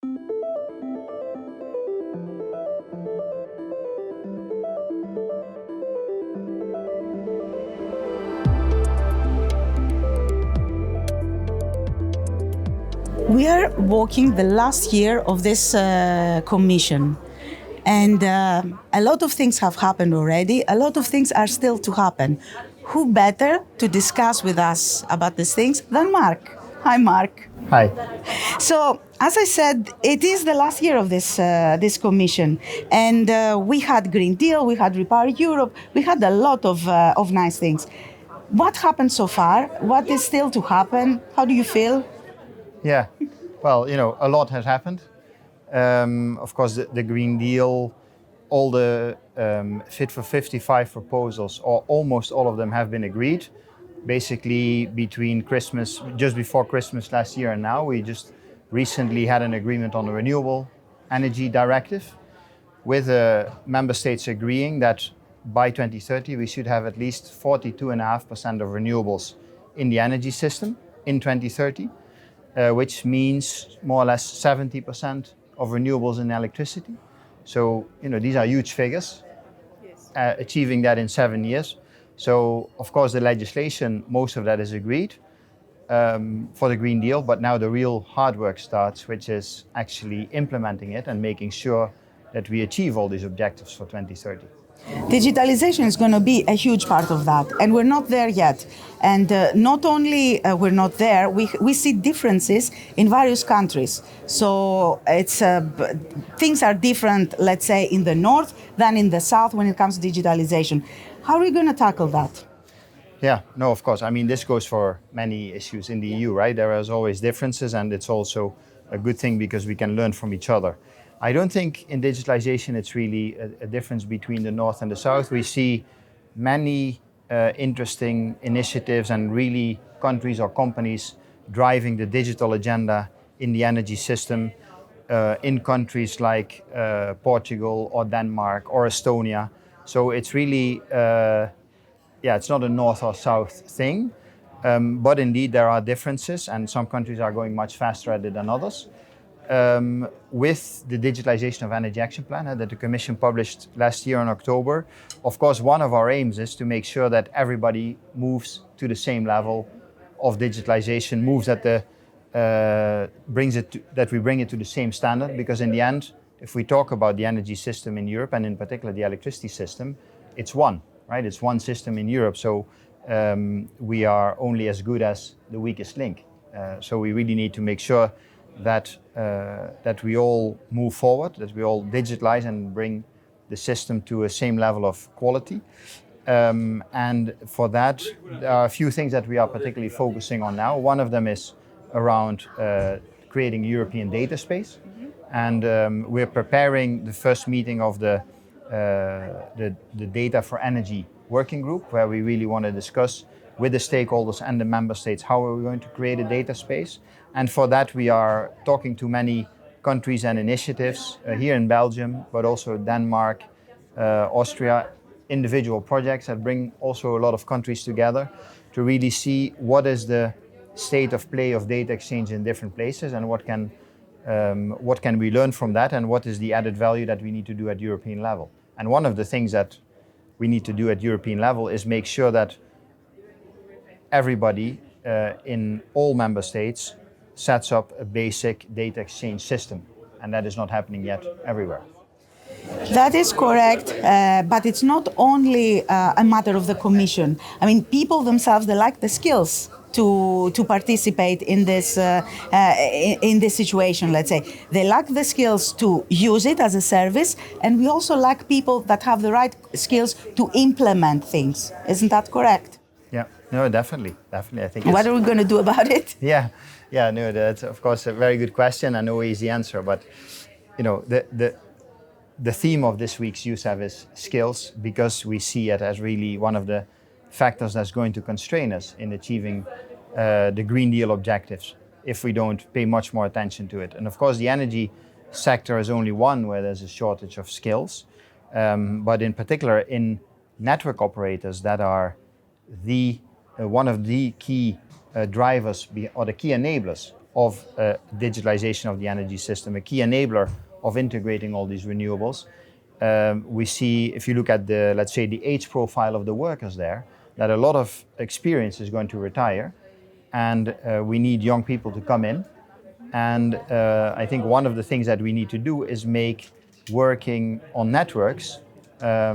We are walking the last year of this commission, and a lot of things have happened already. A lot of things are still to happen. Who better to discuss with us about these things than Mark? Hi, Mark. Hi. So, as I said, it is the last year of this commission, and we had Green Deal, we had Repower Europe, we had a lot of nice things. What happened so far? What is still to happen? How do you feel? Yeah, well, a lot has happened. Of course, the Green Deal, all the Fit for 55 proposals, or almost all of them, have been agreed. Basically, between Christmas, just before Christmas last year and now, we just recently had an agreement on the Renewable Energy Directive, with member states agreeing that by 2030 we should have at least 42.5% of renewables in the energy system in 2030. Which means more or less 70% of renewables in electricity. So, these are huge figures, achieving that in 7 years. So, of course, the legislation, most of that is agreed for the Green Deal, but now the real hard work starts, which is actually implementing it and making sure that we achieve all these objectives for 2030. Digitalisation is going to be a huge part of that, and we're not there yet. And not only we're not there, we see differences in various countries. So things are different, let's say, in the north than in the south when it comes to digitalisation. How are we going to tackle that? Yeah, no, of course. I mean, this goes for many issues in the EU, right? There is always differences, and it's also a good thing because we can learn from each other. I don't think in digitalization it's really a difference between the North and the South. We see many interesting initiatives and really countries or companies driving the digital agenda in the energy system in countries like Portugal or Denmark or Estonia. So it's really, it's not a North or South thing, but indeed there are differences, and some countries are going much faster at it than others. With the Digitalisation of Energy Action Plan that the Commission published last year in October, of course, one of our aims is to make sure that everybody moves to the same level of digitalization, moves at that we bring it to the same standard. Because in the end, if we talk about the energy system in Europe, and in particular the electricity system, it's one, right? It's one system in Europe. So we are only as good as the weakest link. So we really need to make sure that we all move forward, that we all digitalize and bring the system to a same level of quality. And for that, there are a few things that we are particularly focusing on now. One of them is around creating a European data space. And we're preparing the first meeting of the Data for Energy working group, where we really want to discuss with the stakeholders and the member states how are we going to create a data space. And for that, we are talking to many countries and initiatives here in Belgium, but also Denmark, Austria, individual projects that bring also a lot of countries together to really see what is the state of play of data exchange in different places, and what can we learn from that, and what is the added value that we need to do at European level. And one of the things that we need to do at European level is make sure that everybody in all member states sets up a basic data exchange system, and that is not happening yet everywhere. That is correct, but it's not only a matter of the Commission. I mean, people themselves, they lack the skills to participate in this situation, let's say. They lack the skills to use it as a service, and we also lack people that have the right skills to implement things. Isn't that correct? Yeah, no, definitely. I think. What are we going to do about it? Yeah, no, that's of course a very good question and no easy answer. But the theme of this week's EUSEW is skills, because we see it as really one of the factors that's going to constrain us in achieving the Green Deal objectives if we don't pay much more attention to it. And of course, the energy sector is only one where there's a shortage of skills, but in particular in network operators that are one of the key drivers or the key enablers of digitalization of the energy system, a key enabler of integrating all these renewables. We see, if you look at the, let's say, the age profile of the workers there, that a lot of experience is going to retire, and we need young people to come in. And I think one of the things that we need to do is make working on networks a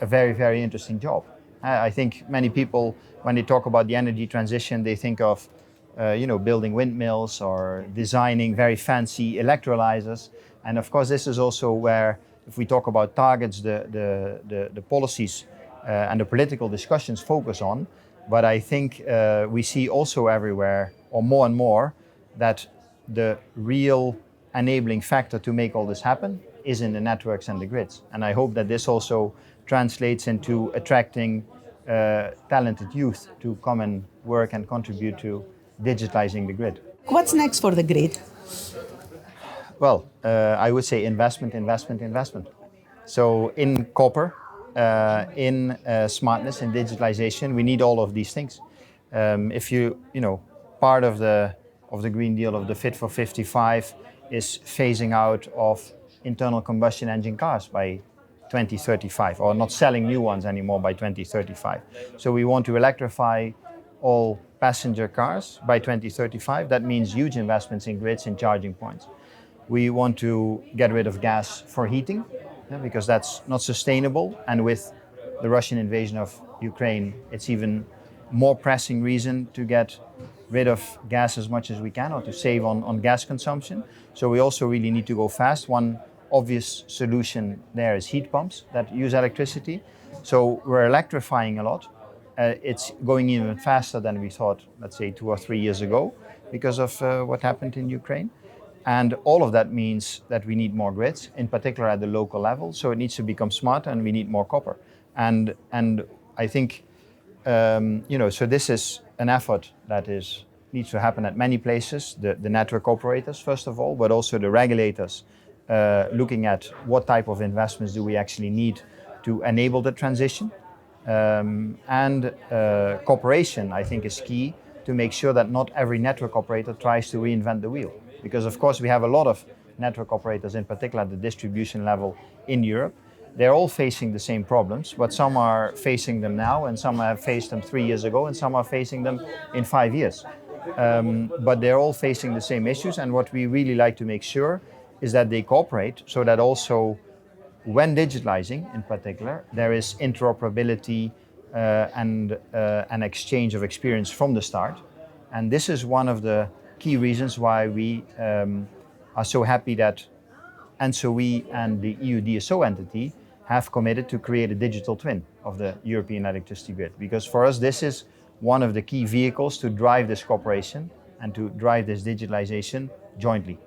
very, very interesting job. I think many people, when they talk about the energy transition, they think of building windmills or designing very fancy electrolyzers. And of course, this is also where, if we talk about targets, the policies and the political discussions focus on. But I think we see also everywhere, or more and more, that the real enabling factor to make all this happen is in the networks and the grids. And I hope that this also translates into attracting talented youth to come and work and contribute to digitizing the grid. What's next for the grid? Well, I would say investment, investment, investment. So in copper, in smartness, in digitalization, we need all of these things. If part of the Green Deal, of the Fit for 55, is phasing out of internal combustion engine cars by 2035, or not selling new ones anymore by 2035. So we want to electrify all passenger cars by 2035. That means huge investments in grids and charging points. We want to get rid of gas for heating, because that's not sustainable. And with the Russian invasion of Ukraine, it's even more pressing reason to get rid of gas as much as we can, or to save on gas consumption. So we also really need to go fast. One obvious solution there is heat pumps that use electricity. So we're electrifying a lot. It's going even faster than we thought, let's say 2 or 3 years ago, because of what happened in Ukraine. And all of that means that we need more grids, in particular at the local level. So it needs to become smarter, and we need more copper. And I think, so this is an effort that needs to happen at many places. The network operators, first of all, but also the regulators, looking at what type of investments do we actually need to enable the transition. And cooperation, I think, is key to make sure that not every network operator tries to reinvent the wheel. Because, of course, we have a lot of network operators, in particular at the distribution level in Europe. They're all facing the same problems, but some are facing them now, and some have faced them 3 years ago, and some are facing them in 5 years. But they're all facing the same issues, and what we really like to make sure is that they cooperate, so that also when digitalizing, in particular, there is interoperability and an exchange of experience from the start. And this is one of the key reasons why we are so happy that ENSOE and the EUDSO entity have committed to create a digital twin of the European electricity grid. Because for us, this is one of the key vehicles to drive this cooperation and to drive this digitalization jointly.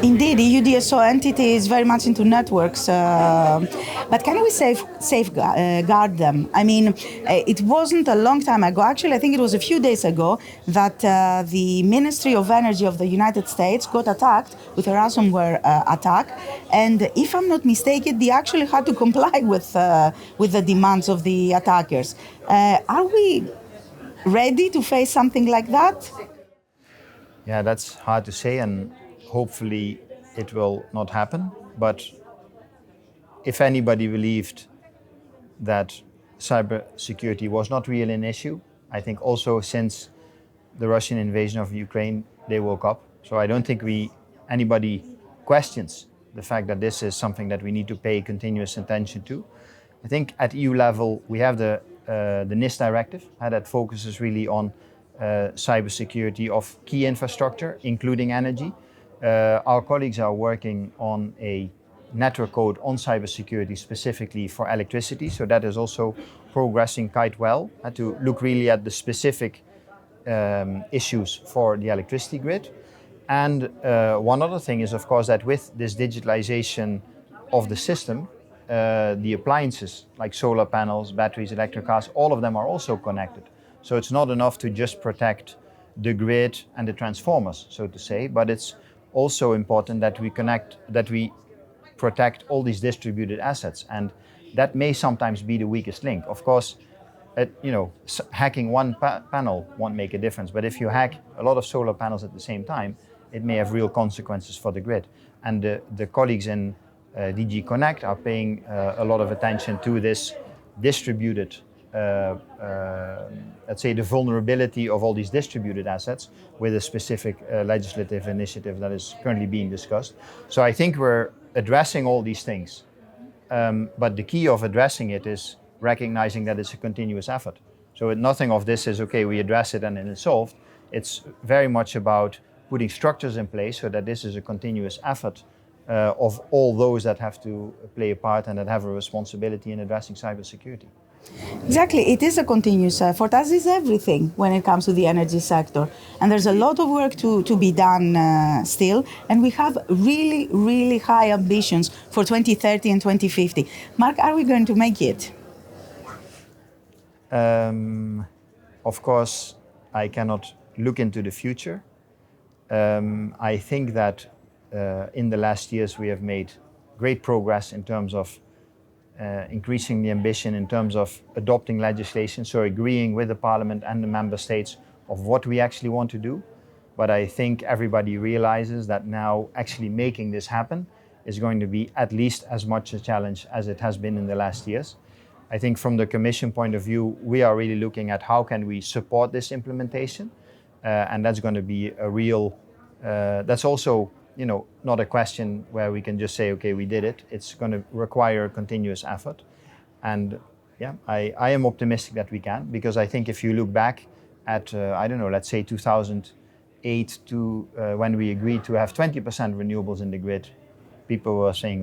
Indeed, the EUDSO entity is very much into networks, but can we safeguard them? I mean, it wasn't a long time ago, actually I think it was a few days ago, that the Ministry of Energy of the United States got attacked with a ransomware attack, and if I'm not mistaken, they actually had to comply with the demands of the attackers. Are we ready to face something like that? Yeah, that's hard to say, and hopefully it will not happen. But if anybody believed that cybersecurity was not really an issue, I think also since the Russian invasion of Ukraine, they woke up. So I don't think anybody questions the fact that this is something that we need to pay continuous attention to. I think at EU level, we have the NIS directive that focuses really on cybersecurity of key infrastructure, including energy. Our colleagues are working on a network code on cybersecurity specifically for electricity, so that is also progressing quite well, to look really at the specific issues for the electricity grid. And one other thing is, of course, that with this digitalization of the system, the appliances like solar panels, batteries, electric cars, all of them are also connected. So it's not enough to just protect the grid and the transformers, so to say, but it's also important that we protect all these distributed assets, and that may sometimes be the weakest link. Of course, hacking one panel won't make a difference. But if you hack a lot of solar panels at the same time, it may have real consequences for the grid. And the colleagues in DG Connect are paying a lot of attention to this distributed, let's say, the vulnerability of all these distributed assets with a specific legislative initiative that is currently being discussed. So I think we're addressing all these things. But the key of addressing it is recognizing that it's a continuous effort. So nothing of this is, okay, we address it and it is solved. It's very much about putting structures in place so that this is a continuous effort of all those that have to play a part and that have a responsibility in addressing cybersecurity. Exactly, it is a continuous effort, as is everything when it comes to the energy sector. And there's a lot of work to be done still, and we have really, really high ambitions for 2030 and 2050. Mark, are we going to make it? Of course, I cannot look into the future. I think that in the last years we have made great progress in terms of increasing the ambition, in terms of adopting legislation, so agreeing with the Parliament and the Member States of what we actually want to do. But I think everybody realizes that now actually making this happen is going to be at least as much a challenge as it has been in the last years. I think from the Commission point of view, we are really looking at how can we support this implementation. And that's going to be a real, that's also, not a question where we can just say, okay, we did it. It's going to require a continuous effort. And yeah, I am optimistic that we can, because I think if you look back at, let's say 2008 to when we agreed to have 20% renewables in the grid, people were saying,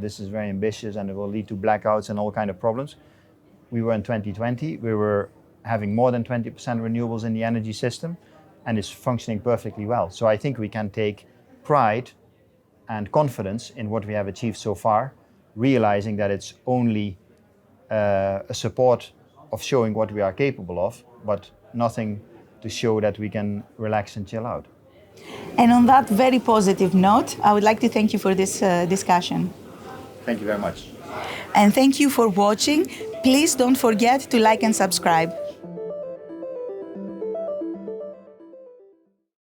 this is very ambitious and it will lead to blackouts and all kind of problems. We were in 2020, we were having more than 20% renewables in the energy system, and it's functioning perfectly well. So I think we can take pride and confidence in what we have achieved so far, realizing that it's only a support of showing what we are capable of, but nothing to show that we can relax and chill out. And on that very positive note, I would like to thank you for this discussion. Thank you very much. And thank you for watching. Please don't forget to like and subscribe.